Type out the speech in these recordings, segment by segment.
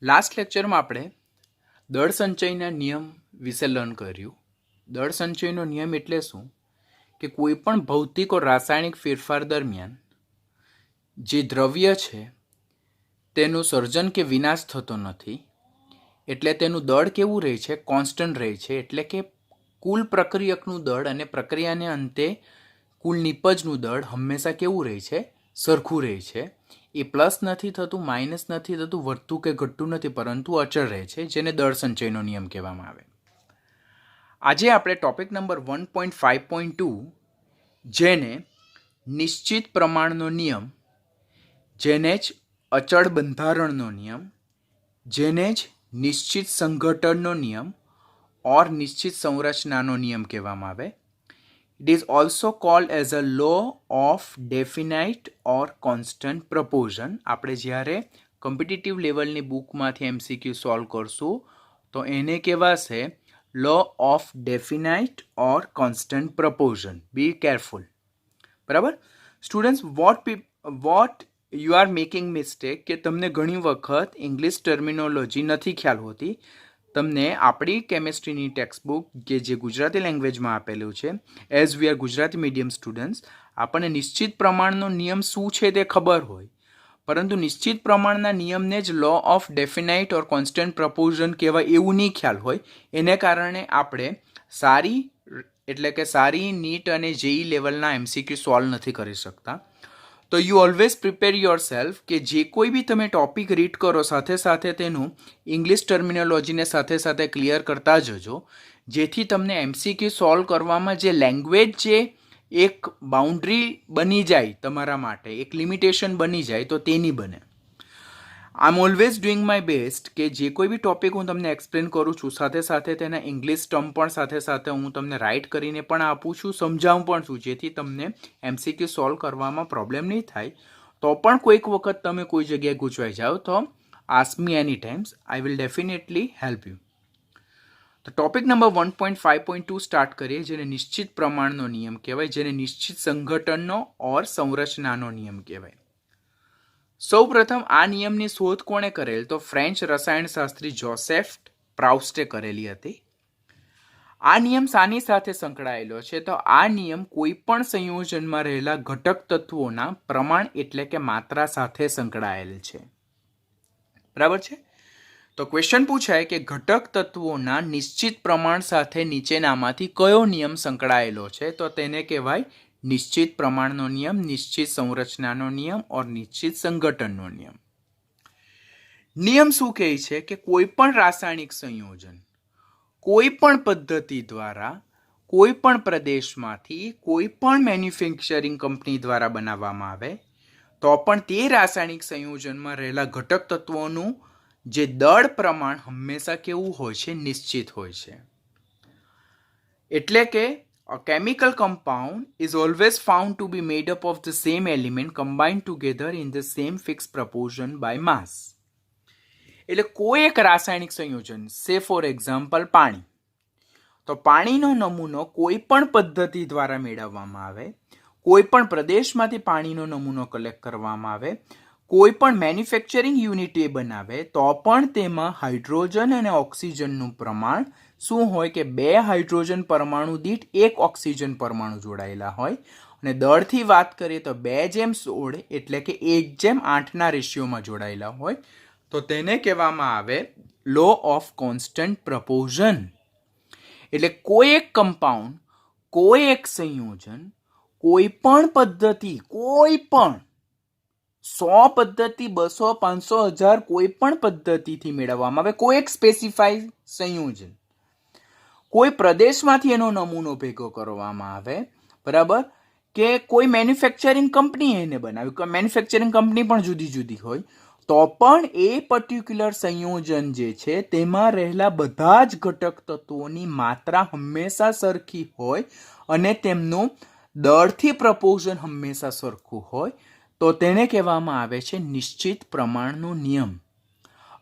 Last લેક્ચરમાં આપણે દળ સંચયના નિયમ વિશે લર્ન કર્યું. દળ સંચયનો નિયમ એટલે શું કે કોઈ પણ ભૌતિક or રાસાયણિક ફેરફાર દરમિયાન જે દ્રવ્ય છે તેનું સર્જન કે વિનાશ થતો નથી, એટલે તેનું દળ કેવું રહે છે? કોન્સ્ટન્ટ રહે છે. એટલે કે કુલ પ્રક્રિયકનું દળ અને પ્રક્રિયાને અંતે કુલ નિપજનું દળ હંમેશા કેવું રહે છે? સરખું રહે છે. એ પ્લસ નથી થતું, માઇનસ નથી થતું, વધતું કે ઘટતું નથી, પરંતુ અચળ રહે છે, જેને દળ સંચયનો નિયમ કહેવામાં આવે. આજે આપણે ટોપિક નંબર 1.5.2 જેને નિશ્ચિત પ્રમાણનો નિયમ, જેને જ અચળ બંધારણનો નિયમ, જેને જ નિશ્ચિત સંઘટનનો નિયમ ઓર નિશ્ચિત સંરચનાનો નિયમ કહેવામાં આવે. It is also called as a law of definite or constant proportion. આપણે જ્યારે કોમ્પિટિટિવ લેવલની બુકમાંથી MCQ સોલ્વ કરશું તો એને કહેવાશે law of definite or constant proportion. Be careful. બરાબર students, what you are making mistake કે તમને ઘણી વખત ઇંગ્લિશ ટર્મિનોલોજી નથી ખ્યાલ હોતી. તમને આપણી કેમેસ્ટ્રીની ટેક્સ્ટબુક કે જે ગુજરાતી લેંગ્વેજમાં આપેલું છે, as we are Gujarati medium students, આપણને નિશ્ચિત પ્રમાણનો નિયમ શું છે તે ખબર હોય, પરંતુ નિશ્ચિત પ્રમાણના નિયમને જ law of definite or constant proportion કહેવાય એવું નહીં ખ્યાલ હોય. એને કારણે આપણે સારી નીટ અને જેઈ લેવલના MCQ સોલ્વ નથી કરી શકતા. તો you always prepare your self કે જે કોઈ બી તમે ટોપિક રીડ કરો સાથે સાથે તેનું ઇંગ્લિશ ટર્મિનોલોજીને સાથે સાથે ક્લિયર કરતા જજો, જેથી તમને MCQ સોલ્વ કરવામાં જે લેંગ્વેજ જે એક બાઉન્ડ્રી બની જાય તમારા માટે, એક લિમિટેશન બની જાય, તો તે નહીં બને. I am always doing my best કે જે કોઈ બી ટોપિક હું તમને એક્સપ્લેન કરું છું સાથે સાથે તેના ઇંગ્લિશ ટર્મ પણ સાથે સાથે હું તમને રાઇટ કરીને પણ આપું છું, સમજાવું પણ છું, જેથી તમને MCQ સોલ્વ કરવામાં પ્રોબ્લેમ નહીં થાય. તો પણ કોઈક વખત તમે કોઈ જગ્યાએ ગૂંચવાઈ જાઓ તો ask me any times, I will definitely help you. તો ટોપિક નંબર 1.5.2 સ્ટાર્ટ કરીએ, જેને નિશ્ચિત પ્રમાણનો નિયમ કહેવાય, જેને નિશ્ચિત સંઘટનનો ઓર સંરચનાનો નિયમ કહેવાય. સૌ પ્રથમ આ નિયમની શોધ કોણે કરેલ? તો ફ્રેન્ચ રસાયણશાસ્ત્રી જોસેફ પ્રાઉસ્ટે કરેલી હતી. આ નિયમ શાની સાથે સંકળાયેલો છે? તો આ નિયમ કોઈ પણ સંયોજનમાં રહેલા ઘટક તત્વોના પ્રમાણ એટલે કે માત્રા સાથે સંકળાયેલ છે. બરાબર છે? તો ક્વેશ્ચન પૂછાય કે ઘટક તત્વોના નિશ્ચિત પ્રમાણ સાથે નીચેનામાંથી કયો નિયમ સંકળાયેલો છે? તો તેને કહેવાય નિશ્ચિત પ્રમાણનો નિયમ, નિશ્ચિત સંરચનાનો નિયમ ઓર નિશ્ચિત સંગઠનનો નિયમ. નિયમ શું કહે છે કે કોઈ પણ રાસાયણિક સંયોજન કોઈ પણ પદ્ધતિ દ્વારા કોઈ પણ પ્રદેશમાંથી કોઈ પણ મેન્યુફેક્ચરિંગ કંપની દ્વારા બનાવવામાં આવે તો પણ તે રાસાયણિક સંયોજનમાં રહેલા ઘટક તત્વોનું જે દળ પ્રમાણ હંમેશા કેવું હોય છે? નિશ્ચિત હોય છે. એટલે કે a chemical compound is always found to be made up of the same element combined together in the same fixed proportion by mass. એટલે કોઈ એક રાસાયણિક સંયોજન, સે ફોર એક્ઝામ્પલ પાણી, તો પાણીનો નમૂનો કોઈ પણ પદ્ધતિ દ્વારા મેળવવામાં આવે, કોઈ પણ પ્રદેશમાંથી પાણીનો નમૂનો કલેક્ટ કરવામાં આવે, કોઈ પણ મેન્યુફેક્ચરિંગ યુનિટ એ બનાવે, તો પણ તેમાં હાઇડ્રોજન અને ઓક્સિજનનું પ્રમાણ શું હોય કે 2 હાઇડ્રોજન પરમાણુ દીઠ 1 ઓક્સિજન પરમાણુ જોડાયેલા હોય. અને દળથી વાત કરીએ તો 2:16 એટલે કે 1:8ના રેશિયોમાં જોડાયેલા હોય. તો તેને કહેવામાં આવે લો ઓફ કોન્સ્ટન્ટ પ્રપોર્શન. એટલે કોઈ એક કમ્પાઉન્ડ, કોઈ એક સંયોજન, કોઈ પણ પદ્ધતિ, કોઈ પણ 100 પદ્ધતિ, 200, 500, 1000 કોઈ પણ પદ્ધતિથી મેળવવામાં આવે કોઈ એક સ્પેસિફાઈડ સંયોજન, કોઈ પ્રદેશમાંથી એનો નમૂનો ભેગો કરવામાં આવે, બરાબર, કે કોઈ મેન્યુફેક્ચરિંગ કંપની એને બનાવી, મેન્યુફેક્ચરિંગ કંપની પણ જુદી જુદી હોય, તો પણ એ પર્ટિક્યુલર સંયોજન જે છે તેમાં રહેલા બધા જ ઘટક તત્વોની માત્રા હંમેશા સરખી હોય અને તેમનું દળથી પ્રપોર્શન હંમેશા સરખું હોય, તો તેને કહેવામાં આવે છે નિશ્ચિત પ્રમાણનો નિયમ.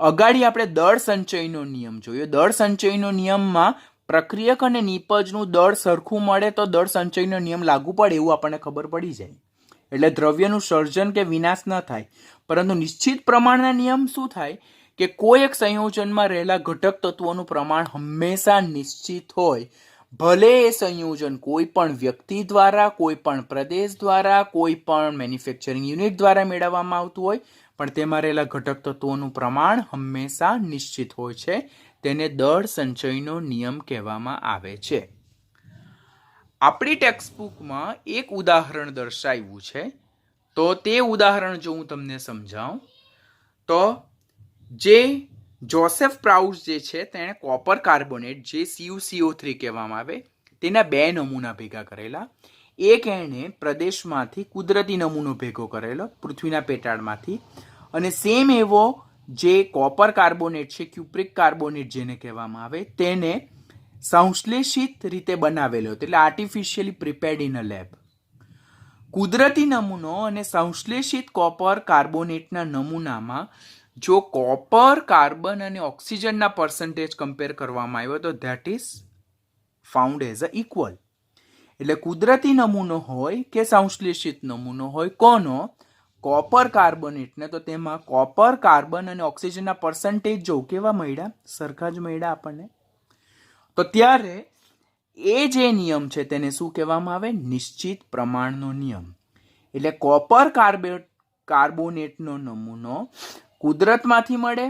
અગાડી આપણે દળ સંચયનો નિયમ જોયો. દળ સંચયનો નિયમમાં પ્રક્રિયક અને નિપજનું દળ સરખું મળે તો દળ સંચયનો નિયમ લાગુ પડે એવું આપણને ખબર પડી જાય. એટલે દ્રવ્યનું સર્જન કે વિનાશ ન થાય. પરંતુ નિશ્ચિત પ્રમાણના નિયમ શું થાય કે કોઈ એક સંયોજનમાં રહેલા ઘટક તત્વોનું પ્રમાણ હંમેશા નિશ્ચિત હોય, ભલે એ સંયોજન કોઈ પણ વ્યક્તિ દ્વારા, કોઈ પણ પ્રદેશ દ્વારા, કોઈ પણ મેન્યુફેક્ચરિંગ યુનિટ દ્વારા મેળવવામાં આવતું હોય, પણ તેમાં રહેલા ઘટક તત્વોનું પ્રમાણ હંમેશા નિશ્ચિત હોય છે. તેને દળ સંચયનો નિયમ કહેવામાં આવે છે. આપણી ટેક્સ્ટબુકમાં એક ઉદાહરણ દર્શાવ્યું છે, તો તે ઉદાહરણ જો હું તમને સમજાવું તો જે જોસેફ પ્રાઉસ જે છે તેણે કોપર કાર્બોનેટ, જે CuCO3 કહેવામાં આવે, તેના 2 નમૂના ભેગા કરેલા. એક એણે પ્રદેશમાંથી કુદરતી નમૂનો ભેગો કરેલો, પૃથ્વીના પેટાળમાંથી, અને સેમ એવો જે કોપર કાર્બોનેટ છે, ક્યુપ્રિક કાર્બોનેટ જેને કહેવામાં આવે, તેને સંશ્લેષિત રીતે બનાવેલો, એટલે artificially prepared in a lab. કુદરતી નમૂનો અને સંશ્લેષિત કોપર કાર્બોનેટના નમૂનામાં જો કોપર, કાર્બન અને ઓક્સિજનના પર્સન્ટેજ કમ્પેર કરવામાં આવ્યો તો that is found as a equal. એટલે કુદરતી નમૂનો હોય કે સંશ્લેષિત નમૂનો હોય, કોનો? કોપર કાર્બોનેટને, તો તેમાં કોપર, કાર્બન અને ઓક્સિજનના પર્સન્ટેજ જો કેવા મળ્યા? સરખા જ મળ્યા આપણને. તો ત્યારે એ જે નિયમ છે તેને શું કહેવામાં આવે? નિશ્ચિત પ્રમાણનો નિયમ. એટલે કોપર કાર્બોનેટનો નમૂનો કુદરતમાંથી મળે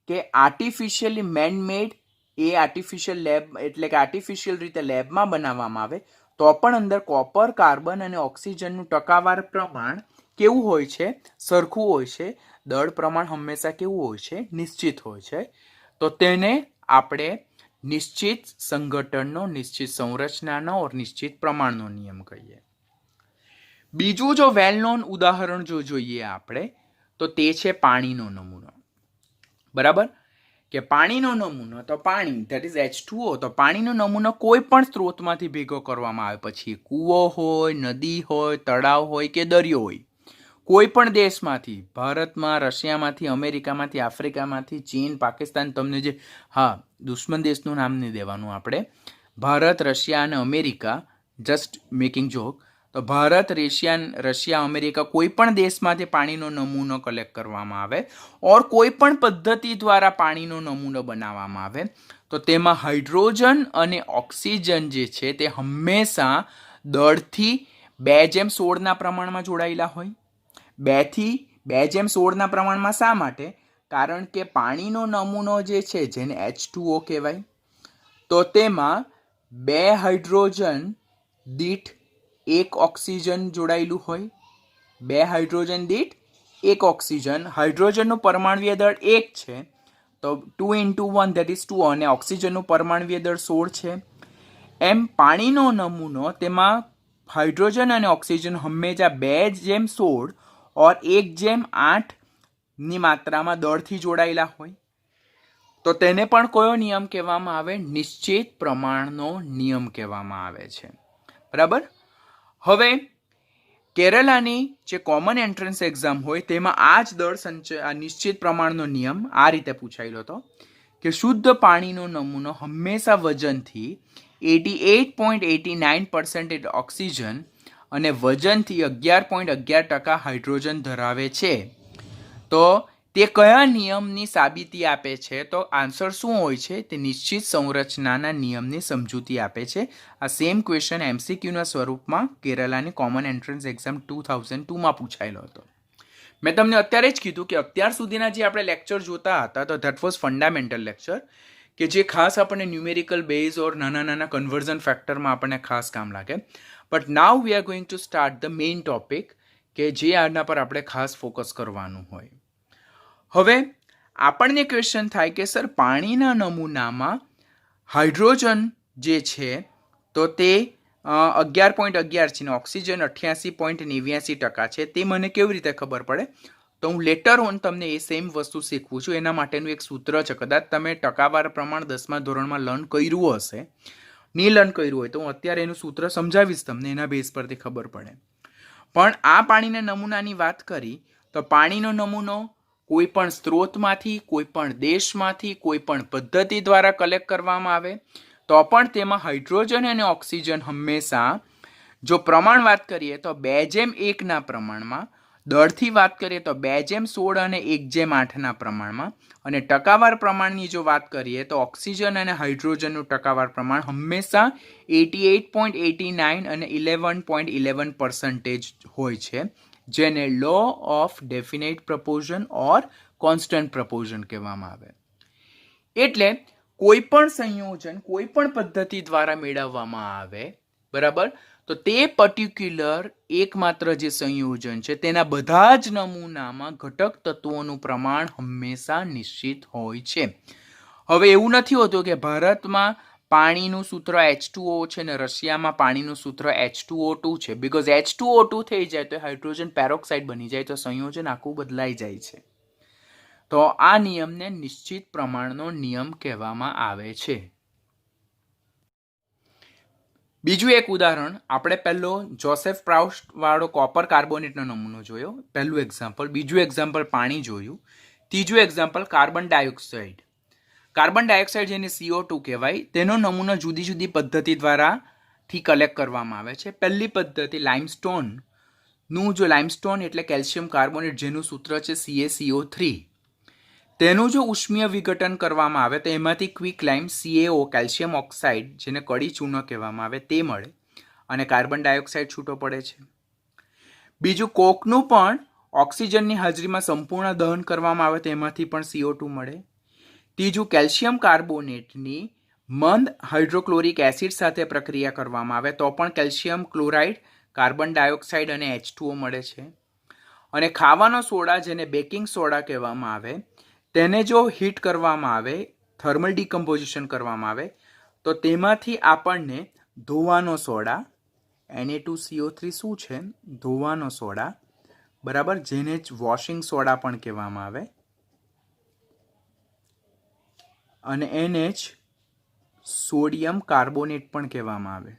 કે આર્ટિફિશિયલી મેડ, એ આર્ટિફિશિયલ લેબ એટલે કે આર્ટિફિશિયલ રીતે લેબમાં બનાવવામાં આવે, તો પણ અંદર કોપર, કાર્બન અને ઓક્સિજનનું ટકાવાર પ્રમાણ કેવું હોય છે? સરખું હોય છે. દળ પ્રમાણ હંમેશા કેવું હોય છે? નિશ્ચિત હોય છે. તો તેને આપણે નિશ્ચિત સંઘટનનો, નિશ્ચિત સંરચનાનો ઓર નિશ્ચિત પ્રમાણનો નિયમ કહીએ. બીજું જો વેલ નોન ઉદાહરણ જો જોઈએ આપણે, તો તે છે પાણીનો નમૂનો. બરાબર? કે પાણીનો નમૂનો, તો પાણી ધેટ ઇઝ H2O, તો પાણીનો નમૂનો કોઈ પણ સ્ત્રોતમાંથી ભેગો કરવામાં આવે, પછી કૂવો હોય, નદી હોય, તળાવ હોય કે દરિયો હોય, કોઈ પણ દેશમાંથી, ભારતમાં, રશિયામાંથી, અમેરિકામાંથી, આફ્રિકામાંથી, ચીન, પાકિસ્તાન, તમને જે, હા, દુશ્મન દેશનું નામ નહીં દેવાનું આપણે, ભારત, રશિયા અને અમેરિકા, જસ્ટ મેકિંગ જોક. તો ભારત, રશિયા, અમેરિકા, કોઈ પણ દેશમાંથી પાણીનો નમૂનો કલેક્ટ કરવામાં આવે, ઓર કોઈ પણ પદ્ધતિ દ્વારા પાણીનો નમૂનો બનાવવામાં આવે, તો તેમાં હાઇડ્રોજન અને ઓક્સિજન જે છે તે હંમેશા દળથી 2:16 પ્રમાણમાં જોડાયેલા હોય. 2:16 પ્રમાણમાં. શા માટે? કારણ કે પાણીનો નમૂનો જે છે, જેને H2O કહેવાય, તો તેમાં 2 હાઇડ્રોજન દીઠ 1 ઓક્સિજન જોડાયેલું હોય. 2 હાઇડ્રોજન દીઠ 1 ઓક્સિજન. હાઇડ્રોજનનું પરમાણુય દળ 1 છે, તો 2 × 1 ધેટ ઇઝ 2, અને ઓક્સિજનનું પરમાણુય દળ 16 છે. એમ પાણીનો નમૂનો, તેમાં હાઇડ્રોજન અને ઓક્સિજન હંમેશા 2:16 ઓર 1:8 ની માત્રામાં દળથી જોડાયેલા હોય. તો તેને પણ કયો નિયમ કહેવામાં આવે? નિશ્ચિત પ્રમાણનો નિયમ કહેવામાં આવે છે. બરાબર? હવે કેરલાની જે કોમન એન્ટ્રન્સ એક્ઝામ હોય તેમાં આ જ દળ સંચય, નિશ્ચિત પ્રમાણનો નિયમ આ રીતે પૂછાયેલો હતો કે શુદ્ધ પાણીનો નમૂનો હંમેશા વજનથી 88.89% ઓક્સિજન અને વજનથી 11.11% હાઇડ્રોજન ધરાવે છે. તો તે કયા નિયમની સાબિતી આપે છે? તો આન્સર શું હોય છે? તે નિશ્ચિત સંરચનાના નિયમની સમજૂતી આપે છે. આ સેમ ક્વેશ્ચન MCQના સ્વરૂપમાં કેરલાની કોમન એન્ટ્રન્સ એક્ઝામ 2002માં પૂછાયેલો હતો. મેં તમને અત્યારે જ કીધું કે અત્યાર સુધીના જે આપણે લેક્ચર જોતા હતા, તો ધેટ વોઝ ફંડામેન્ટલ લેક્ચર, કે જે ખાસ આપણને ન્યુમેરિકલ બેઝ ઓર નાના કન્વર્ઝન ફેક્ટરમાં આપણને ખાસ કામ લાગે. But now we are going to start the main topic, કે જે આના પર આપણે ખાસ ફોકસ કરવાનું હોય. હવે આપણને ક્વેશ્ચન થાય કે સર, પાણીના નમૂનામાં હાઇડ્રોજન જે છે તો તે 11.11 છે ને ઓક્સિજન 88.89% છે. તે મને કેવી રીતે ખબર પડે? તો હું લેટર ઓન તમને એ સેમ વસ્તુ શીખવું છું. એના માટેનું એક સૂત્ર છે. કદાચ તમે ટકાવાર પ્રમાણ 10મા ધોરણમાં લર્ન કર્યું હશે, નહીં લર્ન કર્યું હોય તો હું અત્યારે એનું સૂત્ર સમજાવીશ તમને, એના બેઝ પરથી ખબર પડે. પણ આ પાણીના નમૂનાની વાત કરી તો પાણીનો નમૂનો કોઈ પણ સ્ત્રોતમાંથી, કોઈ પણ દેશમાંથી, કોઈ પણ પદ્ધતિ દ્વારા કલેક્ટ કરવામાં આવે, તો પણ તેમાં હાઇડ્રોજન અને ઓક્સિજન હંમેશા, જો પ્રમાણ વાત કરીએ તો 2:1 પ્રમાણમાં, દળથી વાત કરીએ તો 2:16 અને 1:8ના પ્રમાણમાં, અને ટકાવાર પ્રમાણની જો વાત કરીએ તો ઓક્સિજન અને હાઇડ્રોજનનું ટકાવાર પ્રમાણ હંમેશા 88.89 અને 11.11% હોય છે, જેને law of definite proportion or constant proportion કહેવામાં આવે. એટલે કોઈ પણ સંયોજન કોઈ પણ પદ્ધતિ દ્વારા મેળવવામાં આવે, બરાબર, તો તે પર્ટિક્યુલર એકમાત્ર જે સંયોજન છે તેના બધા જ નમૂનામાં ઘટક તત્વોનું પ્રમાણ હંમેશા નિશ્ચિત હોય છે. હવે એવું નથી હોતું કે ભારતમાં પાણીનું સૂત્ર H2O છે ને રશિયામાં પાણીનું સૂત્ર H2O2 છે. બીકોઝ H2O2 થઈ જાય તો હાઇડ્રોજન પેરોક્સાઇડ બની જાય, તો સંયોજન આખું બદલાઈ જાય છે. તો આ નિયમને નિશ્ચિત પ્રમાણનો નિયમ કહેવામાં આવે છે. બીજું એક ઉદાહરણ, આપણે પહેલો જોસેફ પ્રાઉસ્ટ વાળો કોપર કાર્બોનેટનો નમૂનો જોયો, પહેલું એક્ઝામ્પલ. બીજું એક્ઝામ્પલ પાણી જોયું. ત્રીજું example carbon dioxide. Carbon dioxide જેને CO2 કહેવાય, તેનો નમૂનો જુદી જુદી પદ્ધતિ દ્વારાથી કલેક્ટ કરવામાં આવે છે. પહેલી પદ્ધતિ લાઇમસ્ટોનનું, જો લાઇમસ્ટોન એટલે કેલ્શિયમ કાર્બોનેટ જેનું સૂત્ર છે CaCO3, તેનું જો ઉષ્મીય વિઘટન કરવામાં આવે તો એમાંથી ક્વિક લાઇમ CaO કેલ્શિયમ ઓક્સાઇડ જેને કડી ચૂર્ણ કહેવામાં આવે તે મળે અને કાર્બન ડાયોક્સાઇડ છૂટો પડે છે. બીજું કોકનું પણ ઓક્સિજનની હાજરીમાં સંપૂર્ણ દહન કરવામાં આવે તો એમાંથી પણ CO2 મળે. ત્રીજું કેલ્શિયમ કાર્બોનેટની મંદ હાઇડ્રોક્લોરિક એસિડ સાથે પ્રક્રિયા કરવામાં આવે તો પણ કેલ્શિયમ ક્લોરાઇડ, કાર્બન ડાયોક્સાઇડ અને H2O મળે છે. અને ખાવાનો સોડા જેને બેકિંગ સોડા કહેવામાં આવે તેને જો હીટ કરવામાં આવે, થર્મલ ડિકમ્પોઝિશન કરવામાં આવે તો તેમાંથી આપણને ધોવાનો સોડા Na2CO3 શું છે? ધોવાનો સોડા, બરાબર, જેને જ વોશિંગ સોડા પણ કહેવામાં આવે, અને NH સોડિયમ કાર્બોનેટ પણ કહેવામાં આવે,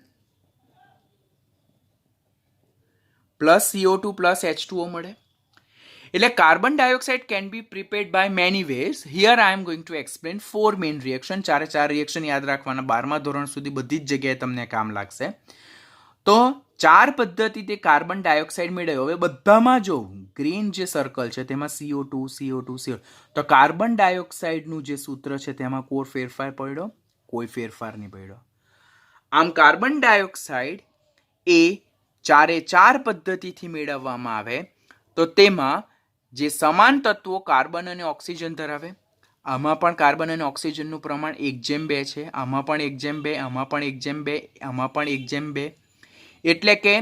પ્લસ CO2 પ્લસ H2O મળે. એટલે carbon dioxide can be prepared by many ways. Here I am going to explain 4 main reaction. 4 reaction યાદ રાખવાના, 12મા ધોરણ સુધી બધી જ જગ્યાએ તમને કામ લાગશે. તો 4 પદ્ધતિથી કાર્બન ડાયોક્સાઇડ મેળવ્યો. હવે બધામાં જો ગ્રીન જે સર્કલ છે તેમાં CO2. તો કાર્બન ડાયોક્સાઇડનું જે સૂત્ર છે તેમાં કોઈ ફેરફાર પડ્યો? કોઈ ફેરફાર નહીં પડ્યો. આમ કાર્બન ડાયોક્સાઇડ એ 4 પદ્ધતિથી મેળવવામાં આવે તો તેમાં જે સમાન તત્વો કાર્બન અને ઓક્સિજન ધરાવે, આમાં પણ કાર્બન અને ઓક્સિજનનું પ્રમાણ 1:2 છે, આમાં પણ 1:2, આમાં પણ 1:2, આમાં પણ 1:2. એટલે કે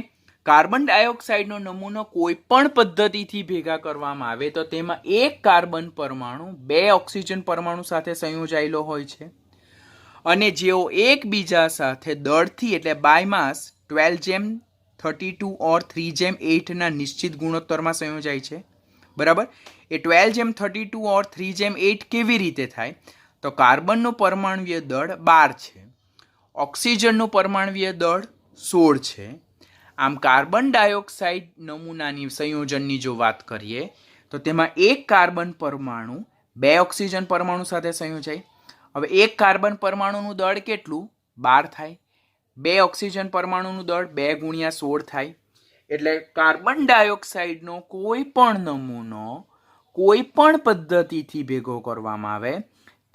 કાર્બન ડાયોક્સાઇડનો નમૂનો કોઈ પણ પદ્ધતિથી ભેગા કરવામાં આવે તો તેમાં એક કાર્બન પરમાણુ 2 ઓક્સિજન પરમાણુ સાથે સંયોજાયેલો હોય છે, અને જેઓ એકબીજા સાથે દળથી એટલે બાયમાસ 12:32 ઓર 3:8ના નિશ્ચિત ગુણોત્તરમાં સંયોજાય છે, બરાબર. એ 12:32 ઓર 3:8 કેવી રીતે થાય? તો કાર્બનનું પરમાણુય દળ 12 છે, ઓક્સિજનનું પરમાણુય દળ 16 છે. આમ કાર્બન ડાયોક્સાઇડ નમૂનાની સંયોજનની જો વાત કરીએ તો તેમાં એક કાર્બન પરમાણુ 2 ઓક્સિજન પરમાણુ સાથે સંયોજાય. હવે એક કાર્બન પરમાણુનું દળ કેટલું? 12 થાય. 2 ઓક્સિજન પરમાણુનું દળ 2 × 16 થાય. એટલે કાર્બન ડાયોક્સાઇડનો કોઈ પણ નમૂનો કોઈ પણ પદ્ધતિથી ભેગો કરવામાં આવે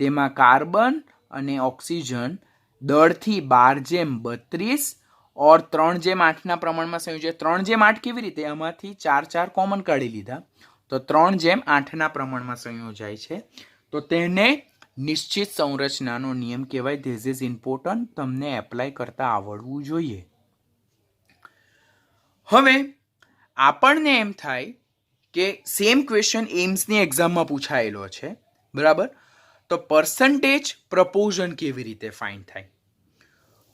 તેમાં કાર્બન અને ઓક્સિજન દળથી 12:32 ઓર 3:8ના પ્રમાણમાં સંયોજાય. 3:8 કેવી રીતે? એમાંથી 4 કોમન કાઢી લીધા તો 3:8ના પ્રમાણમાં સંયોજાય છે. તો તેને નિશ્ચિત સંરચનાનો નિયમ કહેવાય. ધીસ ઇઝ ઇમ્પોર્ટન્ટ, તમને એપ્લાય કરતા આવડવું જોઈએ. હવે આપણને એમ થાય કે સેમ ક્વેશ્ચન એમ્સની એક્ઝામમાં પૂછાયેલો છે, બરાબર. તો પર્સન્ટેજ પ્રપોર્શન કેવી રીતે ફાઇન્ડ થાય?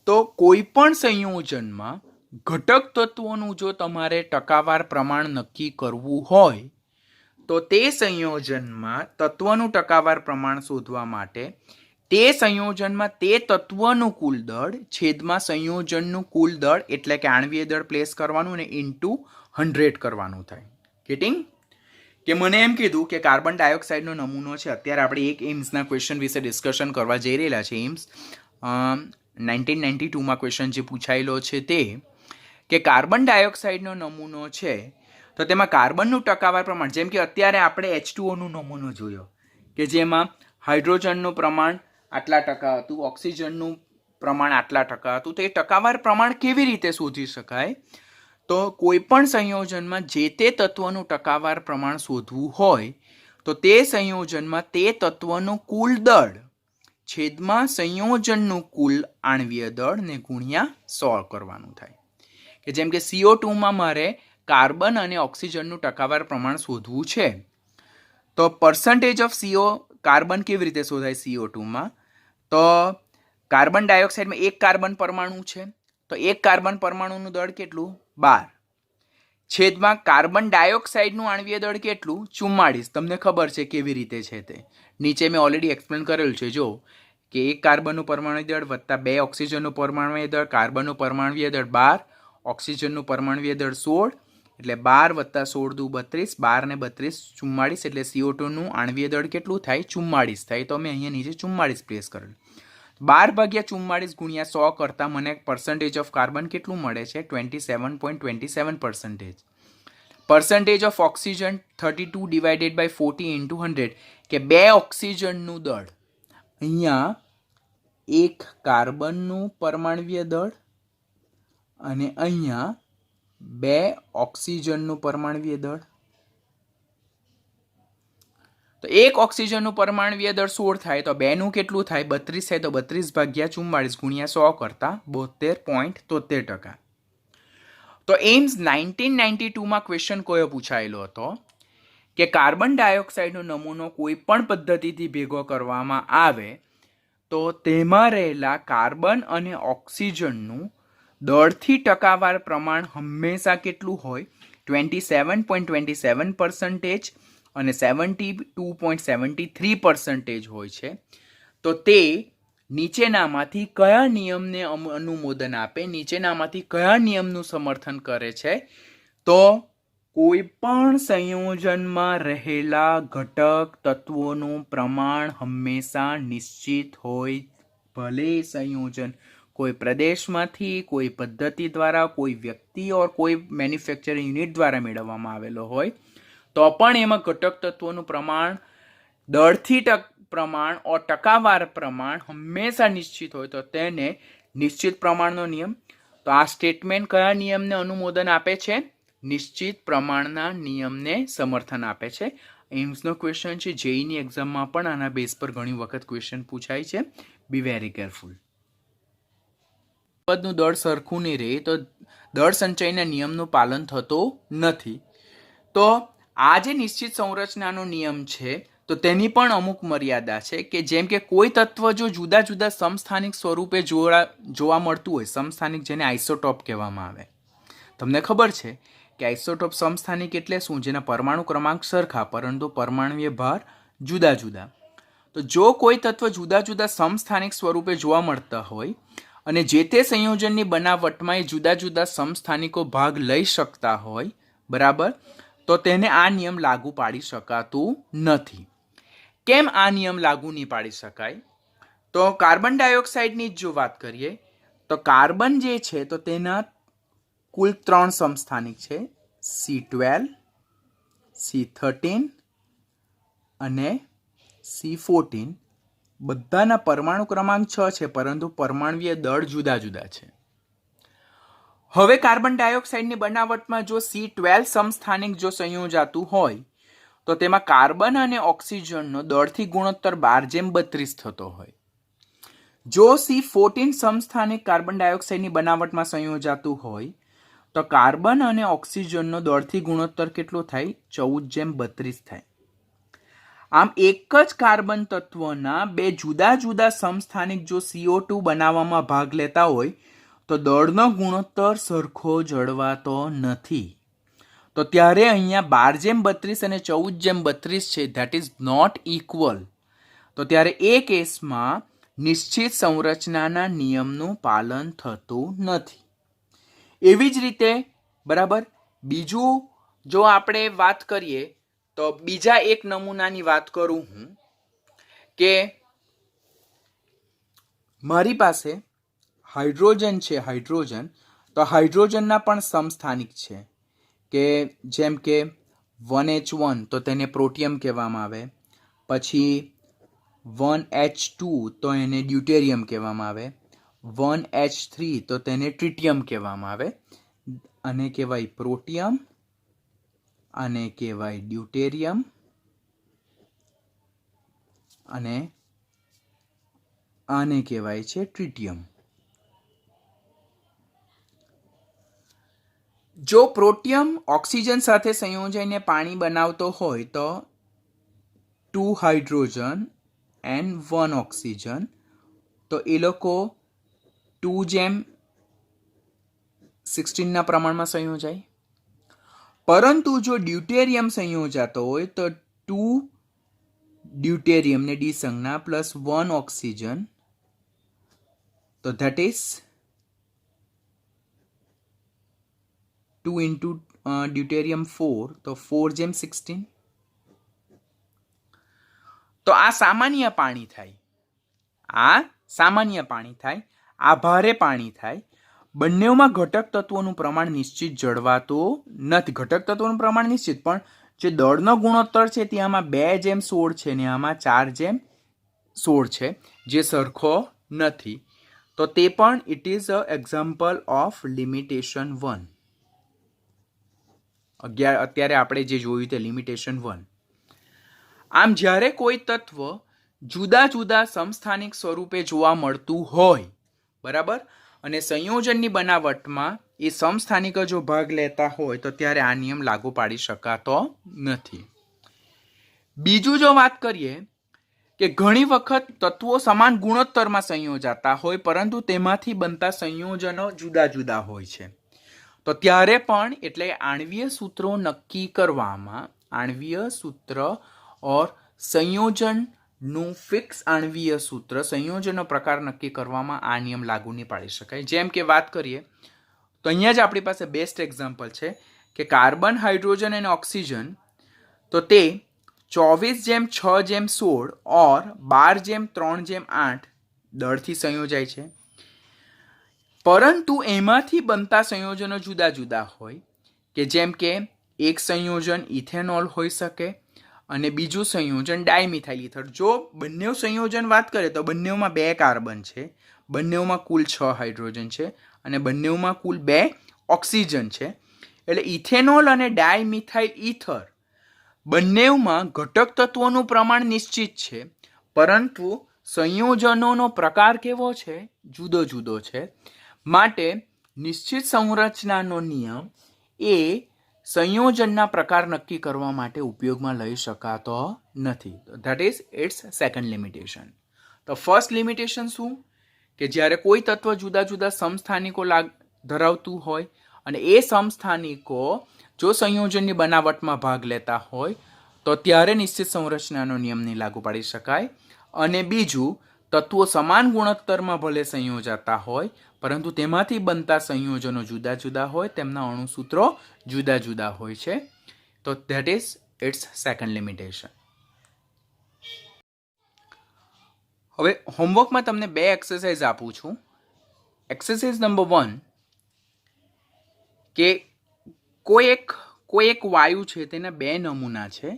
તો કોઈ પણ સંયોજનમાં ઘટક તત્વોનું જો તમારે ટકાવાર પ્રમાણ નક્કી કરવું હોય તો તે સંયોજનમાં તત્વનું ટકાવાર પ્રમાણ શોધવા માટે તે સંયોજનમાં તે તત્વનું કુલ દળ છેદમાં સંયોજનનું કુલ દળ એટલે કે આણ્વીય દળ પ્લેસ કરવાનું અને ઇન્ટુ 100 કરવાનું થાય. ગેટિંગ? કે મને એમ કીધું કે કાર્બન ડાયોક્સાઇડનો નમૂનો છે. અત્યારે આપણે એક એમ્સના ક્વેશ્ચન વિશે ડિસ્કશન કરવા જઈ રહેલા છે. એમ્સ 1992માં ક્વેશ્ચન જે પૂછાયેલો છે તે કે કાર્બન ડાયોક્સાઇડનો નમૂનો છે તો તેમાં કાર્બનનું ટકાવાર પ્રમાણ, જેમ કે અત્યારે આપણે H2O નો નમૂનો જોયો કે જેમાં હાઇડ્રોજનનું પ્રમાણ આટલા ટકા હતું, ઓક્સિજનનું પ્રમાણ આટલા ટકા હતું. તો એ ટકાવાર પ્રમાણ કેવી રીતે શોધી શકાય? તો કોઈ પણ સંયોજનમાં જે તે તત્વનું ટકાવાર પ્રમાણ શોધવું હોય તો તે સંયોજનમાં તે તત્વનું કુલ દળ છેદમાં સંયોજનનું કુલ આણ્વીય દળ ને ગુણ્યા 100 કરવાનું થાય. કે જેમ કે CO2માં મારે કાર્બન અને ઓક્સિજનનું ટકાવાર પ્રમાણ શોધવું છે, તો પર્સન્ટેજ ઓફ કાર્બન કેવી રીતે શોધાય? CO2માં તો કાર્બન ડાયોક્સાઇડમાં એક કાર્બન પરમાણુ છે, તો એક કાર્બન પરમાણુનું દળ કેટલું? 12 છેદમાં કાર્બન ડાયોક્સાઇડનું આણ્વીય દળ કેટલું? 44. તમને ખબર છે કેવી રીતે છે તે, નીચે મેં ઓલરેડી એક્સપ્લેન કરેલું છે. જો કે એક કાર્બનનું પરમાણુ દળ વત્તા 2 ઓક્સિજનનું પરમાણુ દળ, કાર્બનનું પરમાણુ દળ 12, ઓક્સિજનનું પરમાણુ દળ 16, એટલે 12 વત્તા 16 દુ 32, 12 ને 32 44, એટલે CO2નું આણ્વીય દળ કેટલું થાય? 44 થાય. તો મેં અહીંયા નીચે 44 પ્લેસ કરેલું. 12/44 ગુણ્યા 100 કરતાં મને પર્સન્ટેજ ઓફ કાર્બન કેટલું મળે છે? 27.27%. Percentage of oxygen 32 divided by 40 into 100, કે 2 ઓક્સિજનનું દળ, અહીંયા એક કાર્બનનું પરમાણ્વીય દળ અને અહીંયા 2 ઓક્સિજનનું પરમાણ્વીય દળ. તો એક ઓક્સિજનનું પરમાણ્વીય દળ 16 થાય, તો 2 નું કેટલું થાય? 32 થાય. તો 32/44 ગુણ્યા 100 કરતાં 72.73%. તો એમ્સ 1992માં ક્વેશ્ચન કયો પૂછાયેલો હતો કે કાર્બન ડાયોક્સાઇડનો નમૂનો કોઈ પણ પદ્ધતિથી ભેગો કરવામાં આવે તો તેમાં રહેલા કાર્બન અને ઓક્સિજનનું દળથી ટકાવાર પ્રમાણ હંમેશા કેટલું હોય? 27.27% અને 72.73% હોય છે. તો તે નીચેનામાંથી કયા નિયમને અનુમોદન આપે? નીચેનામાંથી કયા નિયમનું સમર્થન કરે છે? તો કોઈ પણ સંયોજનમાં રહેલા ઘટક તત્વોનું પ્રમાણ હંમેશા નિશ્ચિત હોય. ભલે સંયોજન કોઈ પ્રદેશમાંથી, કોઈ પદ્ધતિ દ્વારા, કોઈ વ્યક્તિ ઓર કોઈ મેન્યુફેક્ચરિંગ યુનિટ દ્વારા મેળવવામાં આવેલો હોય, તો પણ એમાં ઘટક તત્વોનું પ્રમાણ દળથી પ્રમાણ ઓર ટકાવાર પ્રમાણ હંમેશા નિશ્ચિત હોય. તો તેને નિશ્ચિત પ્રમાણનો નિયમ. તો આ સ્ટેટમેન્ટ કયા નિયમને અનુમોદન આપે છે? નિશ્ચિત પ્રમાણના નિયમને સમર્થન આપે છે. એમ્સનો ક્વેશ્ચન છે. જેઈની એક્ઝામમાં પણ આના બેઝ પર ઘણી વખત ક્વેશ્ચન પૂછાય છે. Be very careful. પદનું દળ સરખું નહીં રહે તો દળ સંચયના નિયમનું પાલન થતું નથી. તો આ જે નિશ્ચિત સંરચનાનો નિયમ છે તો તેની પણ અમુક મર્યાદા છે, કે જેમ કે કોઈ તત્વ જો જુદા જુદા સમસ્થાનિક સ્વરૂપે જોવા મળતું હોય, સમસ્થાનિક જેને આઇસોટોપ કહેવામાં આવે. તમને ખબર છે કે આઇસોટોપ સમસ્થાનિક એટલે શું? જેના પરમાણુ ક્રમાંક સરખા પરંતુ પરમાણુય ભાર જુદા જુદા. તો જો કોઈ તત્વ જુદા જુદા સમસ્થાનિક સ્વરૂપે જોવા મળતા હોય અને જે તે સંયોજનની બનાવટમાં એ જુદા જુદા સમસ્થાનિકો ભાગ લઈ શકતા હોય, બરાબર, તો તેને આ નિયમ લાગુ પાડી શકાતું નથી. કેમ આ નિયમ લાગુ નહીં પાડી શકાય? તો કાર્બન ડાયોક્સાઇડની જ જો વાત કરીએ તો કાર્બન જે છે તો તેના કુલ 3 સમસ્થાનિક છે, C12, C13 અને C14. બધાના પરમાણુ ક્રમાંક 6 છે પરંતુ પરમાણુય દળ જુદા જુદા છે. હવે કાર્બન ડાયોક્સાઇડની બનાવટમાં જો C12 સમસ્થાનિક જો સંયોજાતું હોય તો તેમાં કાર્બન અને ઓક્સિજનનો દળથી ગુણોત્તર 12:32 થતો હોય. જો C14 સમસ્થાનિક કાર્બન ડાયોક્સાઇડની બનાવટમાં સંયોજાતું હોય તો કાર્બન અને ઓક્સિજનનો દળથી ગુણોત્તર કેટલો થાય? 14:32 થાય. આમ એક જ કાર્બન તત્વના બે જુદા જુદા સમસ્થાનિક જો CO2 બનાવવામાં ભાગ લેતા હોય તો દળનો ગુણોત્તર સરખો જળવાતો નથી. તો ત્યારે અહીંયા 12:32 અને 14:32 છે, ધેટ ઇઝ નોટ ઇક્વલ. તો ત્યારે એ કેસમાં નિશ્ચિત સંરચનાના નિયમનું પાલન થતું નથી. એવી જ રીતે, બરાબર, બીજું જો આપણે વાત કરીએ તો બીજા એક નમૂનાની વાત કરું હું, કે મારી પાસે હાઇડ્રોજન છે, હાઇડ્રોજન, તો હાઇડ્રોજનના પણ સમસ્થાનિક છે, કે જેમ કે 1H1 તો તેને પ્રોટિયમ કહેવામાં આવે, પછી 1H2 તો એને ડ્યુટેરિયમ કહેવામાં આવે, 1H3 તો તેને ટ્રિટિયમ કહેવામાં આવે. આને કહેવાય પ્રોટિયમ, આને કહેવાય ડ્યુટેરિયમ અને આને કહેવાય છે ટ્રિટિયમ. જો પ્રોટિયમ ઓક્સિજન સાથે સંયોજાઈને પાણી બનાવતો હોય તો 2 હાઇડ્રોજન એન્ડ 1 ઓક્સિજન, તો એ લોકો 2:16 ના પ્રમાણમાં સંયોજાય. પરંતુ જો ડ્યુટેરિયમ સંયોજાતો હોય તો 2 ડ્યુટેરિયમ ને ડી સંજ્ઞા પ્લસ 1 ઓક્સિજન, તો ધેટ ઇઝ 2 into deuterium 4, તો 4:16. તો આ સામાન્ય પાણી થાય, આ સામાન્ય પાણી થાય, આ ભારે પાણી થાય. બંનેમાં ઘટક તત્વોનું પ્રમાણ નિશ્ચિત જળવાતું નથી. ઘટક તત્વોનું પ્રમાણ નિશ્ચિત, પણ જે દળનો ગુણોત્તર છે તેમાં 2:16 છે ને આમાં 4:16 છે, જે સરખો નથી. તો તે પણ it is a example of limitation 1. અત્યારે આપણે જે જોયું તે લિમિટેશન 1. આમ જ્યારે કોઈ તત્વ જુદા જુદા સમસ્થાનિક સ્વરૂપે જોવા મળતું હોય, બરાબર, અને સંયોજનની બનાવટમાં એ સમસ્થાનિક જો ભાગ લેતા હોય તો ત્યારે આ નિયમ લાગુ પાડી શકાતો નથી. બીજું જો વાત કરીએ કે ઘણી વખત તત્વો સમાન ગુણોત્તરમાં સંયોજાતા હોય પરંતુ તેમાંથી બનતા સંયોજનો જુદા જુદા હોય છે, તો ત્યારે પણ એટલે આણ્વીય સૂત્રો નક્કી કરવામાં, આણ્વીય સૂત્ર ઓર સંયોજનનું ફિક્સ આણ્વીય સૂત્ર, સંયોજનનો પ્રકાર નક્કી કરવામાં આ નિયમ લાગુ નહીં પાડી શકાય. જેમ કે વાત કરીએ તો અહીંયા જ આપણી પાસે બેસ્ટ એક્ઝામ્પલ છે કે કાર્બન, હાઇડ્રોજન અને ઓક્સિજન, તો તે 24:6:16 ઓર 12:3:8 દળથી સંયોજાય છે. પરંતુ એમાંથી બનતા સંયોજનો જુદા જુદા હોય, કે જેમ કે એક સંયોજન ઇથેનોલ હોઈ શકે અને બીજું સંયોજન ડાયમિથાઇલ ઇથર. જો બંને સંયોજન વાત કરીએ તો બંનેમાં 2 કાર્બન છે, બંનેમાં કુલ 6 હાઇડ્રોજન છે અને બંનેમાં કુલ 2 ઓક્સિજન છે. એટલે ઇથેનોલ અને ડાયમિથાઇલ ઇથર બંનેમાં ઘટક તત્વોનું પ્રમાણ નિશ્ચિત છે, પરંતુ સંયોજનોનો પ્રકાર કેવો છે? જુદો જુદો છે. માટે નિશ્ચિત સંરચનાનો નિયમ એ સંયોજનના પ્રકાર નક્કી કરવા માટે ઉપયોગમાં લઈ શકાતો નથી. That is its second limitation. તો ફર્સ્ટ લિમિટેશન શું? કે જ્યારે કોઈ તત્વ જુદા જુદા સમસ્થાનિકો ધરાવતું હોય અને એ સમસ્થાનિકો જો સંયોજનની બનાવટમાં ભાગ લેતા હોય તો ત્યારે નિશ્ચિત સંરચનાનો નિયમ નહીં લાગુ પાડી શકાય. અને બીજું, તત્વો સમાન ગુણોત્તરમાં ભલે સંયોજાતા હોય પરંતુ તેમાંથી બનતા સંયોજનો જુદા જુદા હોય, તેમના અણુસૂત્રો જુદા જુદા હોય છે. તો that is its second limitation. હવે હોમવર્કમાં તમને 2 એક્સરસાઇઝ આપું છું. એક્સરસાઇઝ નંબર 1 કે કોઈ એક વાયુ છે તેના 2 નમૂના છે.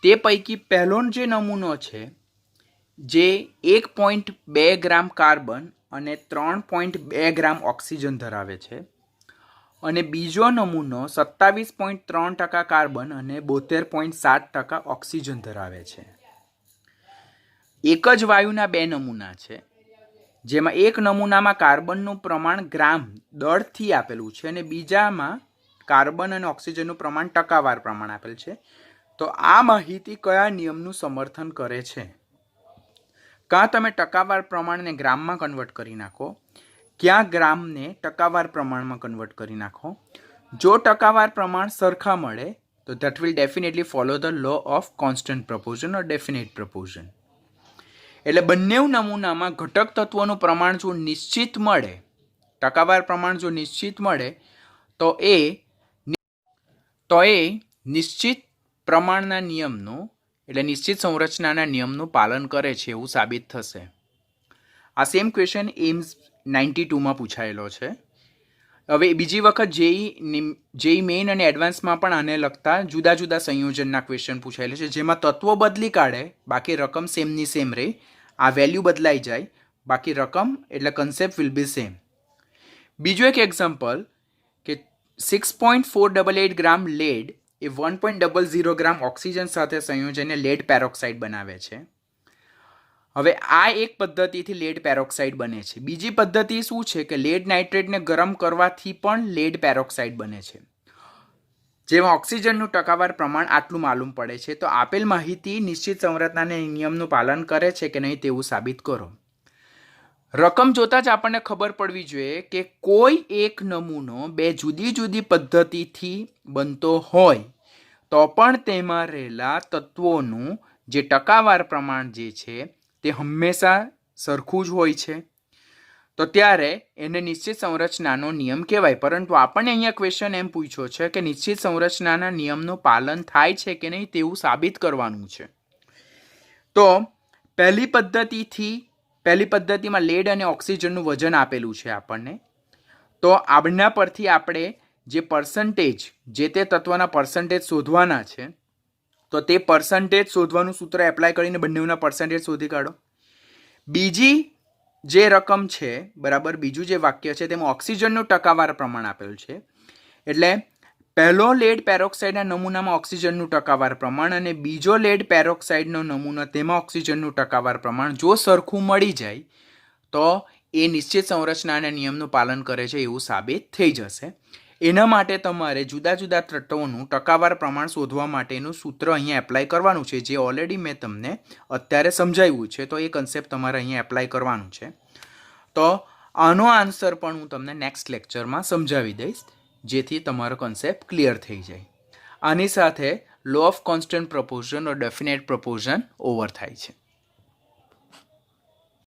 તે પૈકી પહેલો જે નમૂનો છે જે 1.2 ગ્રામ કાર્બન અને 3.2 ગ્રામ ઓક્સિજન ધરાવે છે, અને બીજો નમૂનો 27.3% કાર્બન અને 72.7% ઓક્સિજન ધરાવે છે. એક જ વાયુના 2 નમૂના છે, જેમાં એક નમૂનામાં કાર્બનનું પ્રમાણ ગ્રામ દળથી આપેલું છે અને બીજામાં કાર્બન અને ઓક્સિજનનું પ્રમાણ ટકાવાર પ્રમાણ આપેલ છે. તો આ માહિતી કયા નિયમનું સમર્થન કરે છે? કાં તમે ટકાવાર પ્રમાણને ગ્રામમાં કન્વર્ટ કરી નાખો, ક્યાં ગ્રામને ટકાવાર પ્રમાણમાં કન્વર્ટ કરી નાખો. જો ટકાવાર પ્રમાણ સરખા મળે તો that will definitely follow the law of constant proportion or definite proportion. એટલે બંને નમૂનામાં ઘટક તત્વોનું પ્રમાણ જો નિશ્ચિત મળે, ટકાવાર પ્રમાણ જો નિશ્ચિત મળે તો એ નિશ્ચિત પ્રમાણના નિયમનું, એટલે નિશ્ચિત સંરચનાના નિયમનું પાલન કરે છે એવું સાબિત થશે. આ સેમ ક્વેશ્ચન એમ્સ 92માં પૂછાયેલો છે. હવે બીજી વખત જેઈ મેઇન અને એડવાન્સમાં પણ આને લગતા જુદા જુદા સંયોજનના ક્વેશ્ચન પૂછાયેલા છે, જેમાં તત્વો બદલી કાઢે, બાકી રકમ સેમની સેમ રહે. આ વેલ્યુ બદલાઈ જાય, બાકી રકમ એટલે કન્સેપ્ટ વિલ બી સેમ. બીજું એક એક્ઝામ્પલ કે 6.488 ગ્રામ લેડ એ 1.00 ગ્રામ ઓક્સિજન સાથે સંયોજનને લેડ પેરોક્સાઇડ બનાવે છે. હવે આ એક પદ્ધતિથી લેડ પેરોક્સાઇડ બને છે. બીજી પદ્ધતિ શું છે કે લેડ નાઇટ્રેટને ગરમ કરવાથી પણ લેડ પેરોક્સાઇડ બને છે, જેમાં ઓક્સિજનનું ટકાવાર પ્રમાણ આટલું માલુમ પડે છે. તો આપેલ માહિતી નિશ્ચિત સંરચનાના નિયમનું પાલન કરે છે કે નહીં તેવું સાબિત કરો. રકમ જોતાં જ આપણને ખબર પડવી જોઈએ કે કોઈ એક નમૂનો બે જુદી જુદી પદ્ધતિથી બનતો હોય તો પણ તેમાં રહેલા તત્વોનું જે ટકાવાર પ્રમાણ જે છે તે હંમેશા સરખું જ હોય છે. તો ત્યારે એને નિશ્ચિત સંરચનાનો નિયમ કહેવાય. પરંતુ આપણને અહીંયા ક્વેશ્ચન એમ પૂછ્યો છે કે નિશ્ચિત સંરચનાના નિયમનું પાલન થાય છે કે નહીં તેવું સાબિત કરવાનું છે. તો પહેલી પદ્ધતિમાં લેડ અને ઓક્સિજનનું વજન આપેલું છે આપણને. તો આના પરથી આપણે જે પર્સન્ટેજ, જે તે તત્વના પર્સન્ટેજ શોધવાના છે, તો તે પર્સન્ટેજ શોધવાનું સૂત્ર એપ્લાય કરીને બંનેના પર્સન્ટેજ શોધી કાઢો. બીજી જે રકમ છે, બરાબર, બીજું જે વાક્ય છે તેમાં ઓક્સિજનનું ટકાવાર પ્રમાણ આપેલું છે. એટલે પહેલો લેડ પેરોક્સાઇડના નમૂનામાં ઓક્સિજનનું ટકાવાર પ્રમાણ અને બીજો લેડ પેરોક્સાઇડનો નમૂનો તેમાં ઓક્સિજનનું ટકાવાર પ્રમાણ જો સરખું મળી જાય તો એ નિશ્ચિત સંરચનાના નિયમનું પાલન કરે છે એવું સાબિત થઈ જશે. એના માટે તમારે જુદા જુદા તત્વોનું ટકાવાર પ્રમાણ શોધવા માટેનું સૂત્ર અહીંયા એપ્લાય કરવાનું છે, જે ઓલરેડી મેં તમને અત્યારે સમજાવ્યું છે. તો એ કન્સેપ્ટ તમારે અહીંયા એપ્લાય કરવાનું છે. તો આનો આન્સર પણ હું તમને નેક્સ્ટ લેક્ચરમાં સમજાવી દઈશ, જેથી તમારો કન્સેપ્ટ ક્લિયર થઈ જાય. આની સાથે law of constant proportion or definite proportion over થાય છે.